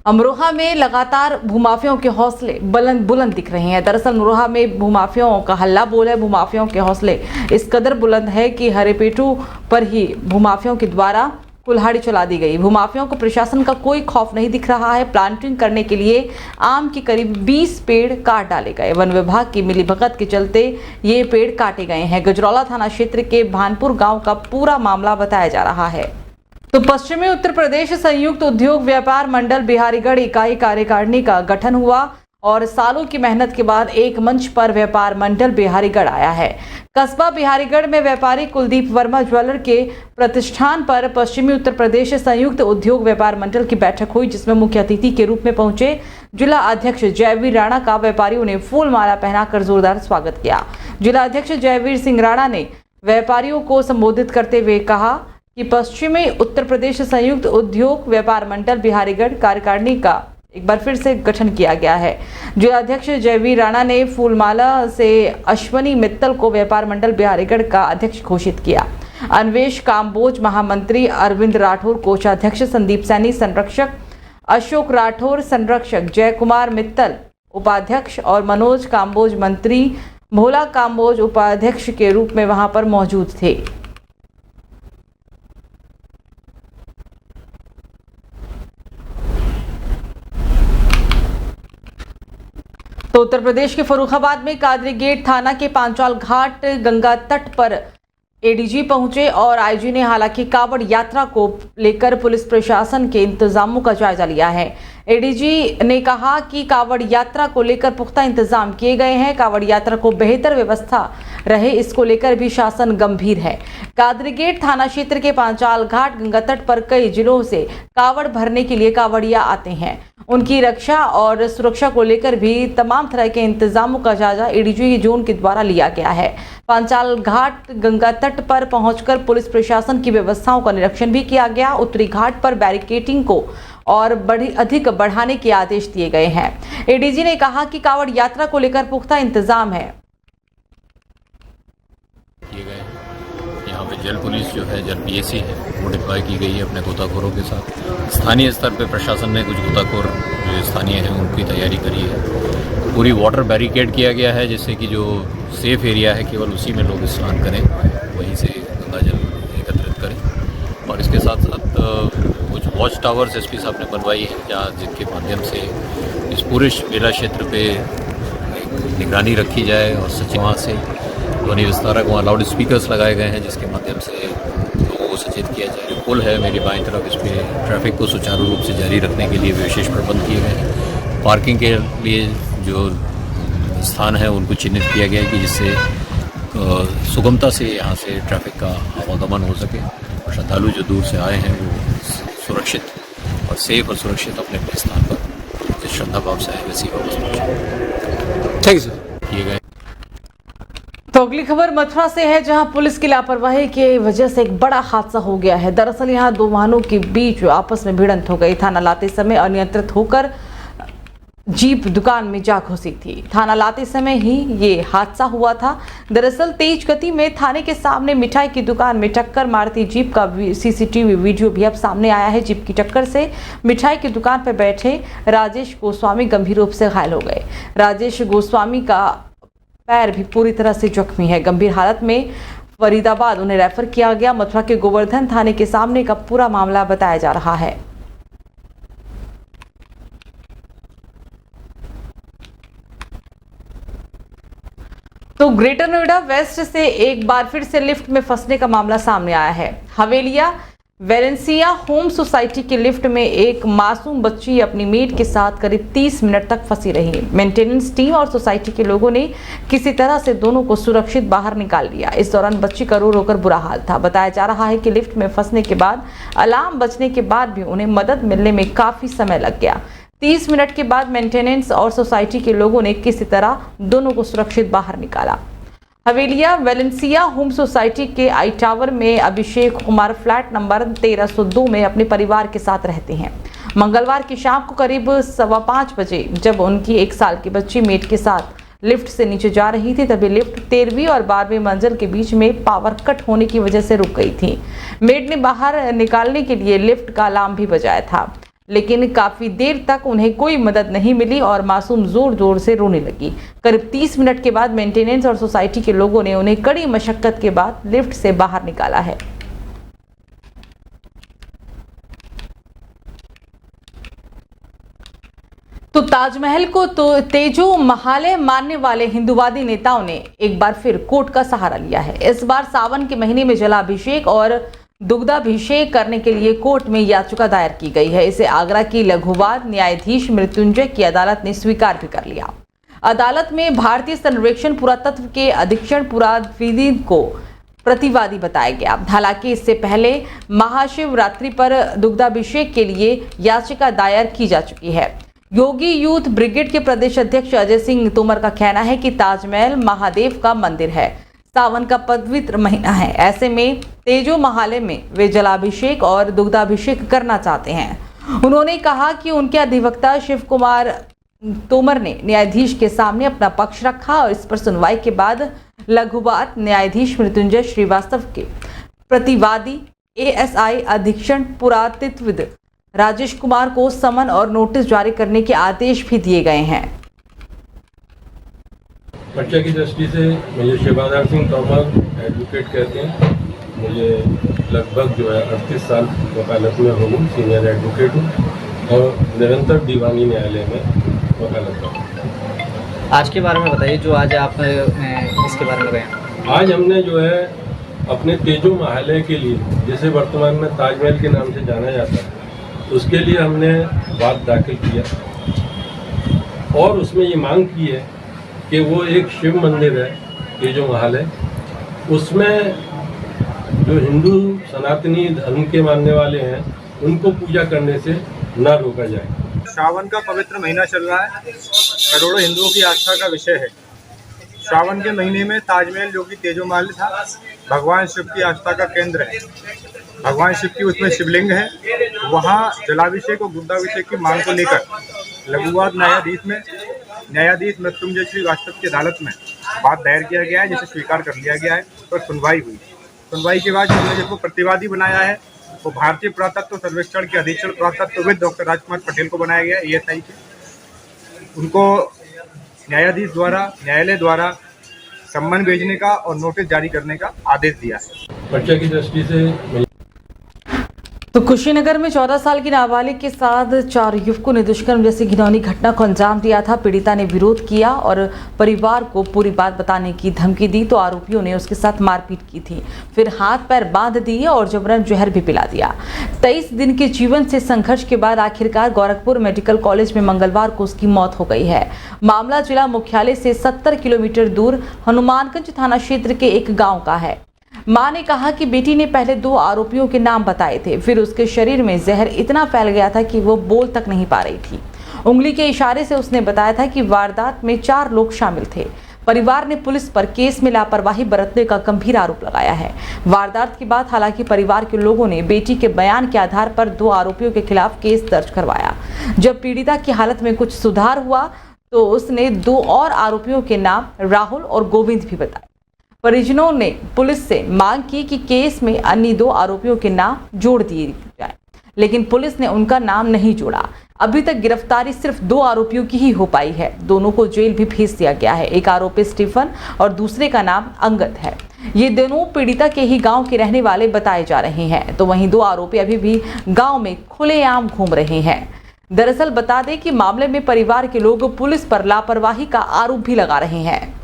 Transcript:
अमरोहा में लगातार भूमाफियों के हौसले बुलंद बुलंद दिख रहे हैं। दरअसल अमरोहा में भूमाफियों का हल्ला बोल है। भूमाफियों के हौसले इस कदर बुलंद है कि हरेपेटू पर ही भूमाफियों के द्वारा कुल्हाड़ी चला दी गई। भूमाफियों को प्रशासन का कोई खौफ नहीं दिख रहा है। प्लांटिंग करने के लिए आम के करीब 20 पेड़ काट डाले गए। वन विभाग की मिलीभगत के चलते ये पेड़ काटे गए हैं। गजरौला थाना क्षेत्र के भानपुर गांव का पूरा मामला बताया जा रहा है। तो पश्चिमी उत्तर प्रदेश संयुक्त उद्योग व्यापार मंडल बिहारीगढ़ इकाई कार्यकारिणी का गठन हुआ और सालों की मेहनत के बाद एक मंच पर व्यापार मंडल बिहारीगढ़ आया है। कस्बा बिहारीगढ़ में व्यापारी कुलदीप वर्मा ज्वेलर के प्रतिष्ठान पर पश्चिमी उत्तर प्रदेश संयुक्त उद्योग व्यापार मंडल की बैठक हुई, जिसमें मुख्य अतिथि के रूप में पहुंचे जिला अध्यक्ष जयवीर राणा का व्यापारियों ने फूल माला पहनाकर जोरदार स्वागत किया। जिला अध्यक्ष जयवीर सिंह राणा ने व्यापारियों को संबोधित करते हुए कहा कि पश्चिमी उत्तर प्रदेश संयुक्त उद्योग व्यापार मंडल बिहारीगढ़ कार्यकारिणी का एक बार फिर से गठन किया गया है। जिलाध्यक्ष जयवीर राणा ने फूलमाला से अश्वनी मित्तल को व्यापार मंडल बिहारीगढ़ का अध्यक्ष घोषित किया। अन्वेष काम्बोज महामंत्री, अरविंद राठौर कोषाध्यक्ष, संदीप सैनी संरक्षक, अशोक राठौर संरक्षक, जय कुमार मित्तल उपाध्यक्ष और मनोज काम्बोज मंत्री, भोला काम्बोज उपाध्यक्ष के रूप में वहां पर मौजूद थे। तो उत्तर प्रदेश के फर्रुखाबाद में कादरी गेट थाना के पांचाल घाट गंगा तट पर एडीजी पहुंचे और आईजी ने हालांकि कावड़ यात्रा को लेकर पुलिस प्रशासन के इंतजामों का जायजा लिया है। एडीजी ने कहा कि कावड़ यात्रा को लेकर पुख्ता इंतजाम किए गए हैं। कावड़ यात्रा को बेहतर व्यवस्था रहे, इसको लेकर भी शासन गंभीर है। कादरी गेट थाना क्षेत्र के पांचाल घाट गंगा तट पर कई जिलों से कावड़ भरने के लिए कावड़िया आते हैं। उनकी रक्षा और सुरक्षा को लेकर भी तमाम तरह के इंतजामों का जायजा एडीजी जोन के द्वारा लिया गया है। पांचाल घाट गंगा तट पर पहुंचकर पुलिस प्रशासन की व्यवस्थाओं का निरीक्षण भी किया गया। उत्तरी घाट पर बैरिकेडिंग को और अधिक बढ़ाने के आदेश दिए गए हैं। एडीजी ने कहा कि कावड़ यात्रा को लेकर पुख्ता इंतजाम है। यहाँ पे जल पुलिस जो है, जल पीएसी है, वो डिप्लॉय की गई है अपने गोताखोरों के साथ। स्थानीय स्तर पे प्रशासन ने कुछ गोताखोर जो स्थानीय हैं उनकी तैयारी करी है। पूरी वाटर बैरिकेड किया गया है, जिससे कि जो सेफ एरिया है केवल उसी में लोग स्नान करें, वहीं से गंगा जल एकत्रित करें। और इसके साथ साथ कुछ वॉच टावर्स एसपी साहब ने बनवाई है, जहाँ जिनके माध्यम से इस पूरे मेला क्षेत्र पे निगरानी रखी जाए और सचिव वहाँ से ध्वनि विस्तारक, वहाँ लाउड स्पीकर्स लगाए गए हैं, जिसके माध्यम से लोगों को सचेत किया जाए। पुल है मेरी बाईं तरफ, इस पर ट्रैफिक को सुचारू रूप से जारी रखने के लिए विशेष प्रबंध किए गए हैं। पार्किंग के लिए जो स्थान है उनको चिन्हित किया गया है कि जिससे सुगमता से यहाँ से ट्रैफिक का आवागमन हो सके और श्रद्धालु जो दूर से आए हैं वो सुरक्षित और सेफ और सुरक्षित अपने अपने स्थान पर जिस श्रद्धा भाव से आए वैसी वापस पहुँचे। Thank you sir. किए गए। तो अगली खबर मथुरा से है, जहां पुलिस की लापरवाही की वजह से एक बड़ा हादसा हो गया है। दरअसल यहां दो वाहनों के बीच आपस में भिड़ंत हो गई। थाना लाते समय अनियंत्रित होकर जीप दुकान में जा घुसी थी। थाना लाते समय ही ये हादसा हुआ था। दरअसल तेज गति में थाने के सामने मिठाई की दुकान में टक्कर मारती जीप का सीसीटीवी वीडियो भी अब सामने आया है। जीप की टक्कर से मिठाई की दुकान पर बैठे राजेश गोस्वामी गंभीर रूप से घायल हो गए। राजेश गोस्वामी का पैर भी पूरी तरह से जख्मी है। गंभीर हालत में फरीदाबाद उन्हें रेफर किया गया। मथुरा के गोवर्धन थाने के सामने का पूरा मामला बताया जा रहा है। तो ग्रेटर नोएडा वेस्ट से एक बार फिर से लिफ्ट में फंसने का मामला सामने आया है। हवेलिया वेलेंसिया होम सोसाइटी के लिफ्ट में एक मासूम बच्ची अपनी मेड के साथ करीब 30 मिनट तक फंसी रही। मेंटेनेंस टीम और सोसाइटी के लोगों ने किसी तरह से दोनों को सुरक्षित बाहर निकाल लिया। इस दौरान बच्ची का रो रोकर बुरा हाल था। बताया जा रहा है कि लिफ्ट में फंसने के बाद अलार्म बजने के बाद भी उन्हें मदद मिलने में काफी समय लग गया। 30 मिनट के बाद मेंटेनेंस और सोसाइटी के लोगों ने किसी तरह दोनों को सुरक्षित बाहर निकाला। हवेलिया वेलेंसिया होम सोसाइटी के आई टावर में अभिषेक कुमार फ्लैट नंबर 1302 में अपने परिवार के साथ रहते हैं। मंगलवार की शाम को करीब 5:15 बजे जब उनकी 1 साल की बच्ची मेड के साथ लिफ्ट से नीचे जा रही थी, तभी लिफ्ट 13वीं और 12वीं मंजिल के बीच में पावर कट होने की वजह से रुक गई थी। मेड ने बाहर निकालने के लिए लिफ्ट का अलार्म भी बजाया था, लेकिन काफी देर तक उन्हें कोई मदद नहीं मिली और मासूम जोर जोर से रोने लगी। करीब 30 मिनट के बाद मेंटेनेंस और सोसाइटी के लोगों ने उन्हें कड़ी मशक्कत के बाद लिफ्ट से बाहर निकाला है। तो ताजमहल को तो तेजो महालय मानने वाले हिंदुवादी नेताओं ने एक बार फिर कोर्ट का सहारा लिया है। इस बार सावन के महीने में जलाभिषेक और दुग्धाभिषेक करने के लिए कोर्ट में याचिका दायर की गई है। इसे आगरा की लघुवाद न्यायाधीश मृत्युंजय की अदालत ने स्वीकार भी कर लिया। अदालत में भारतीय सर्वेक्षण पुरातत्व के अधीक्षण पुरातत्वविद को प्रतिवादी बताया गया। हालांकि इससे पहले महाशिवरात्रि पर दुग्धाभिषेक के लिए याचिका दायर की जा चुकी है। योगी यूथ ब्रिगेड के प्रदेश अध्यक्ष अजय सिंह तोमर का कहना है कि ताजमहल महादेव का मंदिर है, सावन का पवित्र महीना है, ऐसे में तेजो महालय में वे जलाभिषेक और दुग्धाभिषेक करना चाहते हैं। उन्होंने कहा कि उनके अधिवक्ता शिव कुमार तोमर ने न्यायाधीश के सामने अपना पक्ष रखा और इस पर सुनवाई के बाद लघुवाद न्यायाधीश मृत्युंजय श्रीवास्तव के प्रतिवादी एएसआई अधीक्षण पुरातत्वविद राजेश कुमार को समन और नोटिस जारी करने के आदेश भी दिए गए हैं। बच्चे की दृष्टि से मुझे शिवाधार सिंह तोमर एडवोकेट कहते हैं। मुझे लगभग 38 साल वकालत में हूँ, सीनियर एडवोकेट हूँ और निरंतर दीवानी न्यायालय में वकालत करता हूँ। आज के बारे में बताइए, जो आज आप इसके बारे में गए। आज हमने अपने तेजो महालय के लिए, जिसे वर्तमान में ताजमहल के नाम से जाना जाता है, उसके लिए हमने वाद दाखिल किया और उसमें ये मांग की है कि वो एक शिव मंदिर है तेजो महालय, उसमें जो हिंदू सनातनी धर्म के मानने वाले हैं उनको पूजा करने से न रोका जाए। सावन का पवित्र महीना चल रहा है, करोड़ों हिंदुओं की आस्था का विषय है। सावन के महीने में ताजमहल, जो कि तेजो महल था, भगवान शिव की आस्था का केंद्र है। भगवान शिव की उसमें शिवलिंग है। वहाँ जलाभिषेक और दुग्धाभिषेक की मांग को लेकर लघुवाद न्यायाधीश मृत्युंजय श्रीवास्तव की अदालत में बात दायर किया गया है, जिसे स्वीकार कर लिया गया है। पर सुनवाई हुई। सुनवाई के बाद हमने जिसको प्रतिवादी बनाया है वो भारतीय पुरातत्व सर्वेक्षण के अधीक्षण पुरातत्वविद डॉक्टर राजकुमार पटेल को बनाया गया एएसआई के। उनको न्यायालय द्वारा सम्मन भेजने का और नोटिस जारी करने का आदेश दिया है। बच्चे की दृष्टि से तो कुशीनगर में 14 साल की नाबालिग के साथ 4 युवकों ने दुष्कर्म जैसी घिनौनी घटना को अंजाम दिया था। पीड़िता ने विरोध किया और परिवार को पूरी बात बताने की धमकी दी, तो आरोपियों ने उसके साथ मारपीट की थी, फिर हाथ पैर बांध दिए और जबरन जहर भी पिला दिया। 23 दिन के जीवन से संघर्ष के बाद आखिरकार गोरखपुर मेडिकल कॉलेज में मंगलवार को उसकी मौत हो गई है। मामला जिला मुख्यालय से 70 किलोमीटर दूर हनुमानगंज थाना क्षेत्र के एक गाँव का है। मां ने कहा कि बेटी ने पहले 2 आरोपियों के नाम बताए थे, फिर उसके शरीर में जहर इतना फैल गया था कि वो बोल तक नहीं पा रही थी। उंगली के इशारे से उसने बताया था कि वारदात में 4 लोग शामिल थे। परिवार ने पुलिस पर केस में लापरवाही बरतने का गंभीर आरोप लगाया है। वारदात के बाद हालांकि परिवार के लोगों ने बेटी के बयान के आधार पर 2 आरोपियों के खिलाफ केस दर्ज करवाया। जब पीड़िता की हालत में कुछ सुधार हुआ तो उसने 2 और आरोपियों के नाम राहुल और गोविंद भी बताए। परिजनों ने पुलिस से मांग की कि केस में अन्य 2 आरोपियों के नाम जोड़ दिए जाए, लेकिन पुलिस ने उनका नाम नहीं जोड़ा। अभी तक गिरफ्तारी सिर्फ 2 आरोपियों की ही हो पाई है। दोनों को जेल भी भेज दिया गया है। एक आरोपी स्टीफन और दूसरे का नाम अंगद है। ये दोनों पीड़िता के ही गांव के रहने वाले बताए जा रहे हैं। तो वहीं 2 आरोपी अभी भी गांव में खुलेआम घूम रहे हैं। दरअसल बता दें कि मामले में परिवार के लोग पुलिस पर लापरवाही का आरोप भी लगा रहे हैं।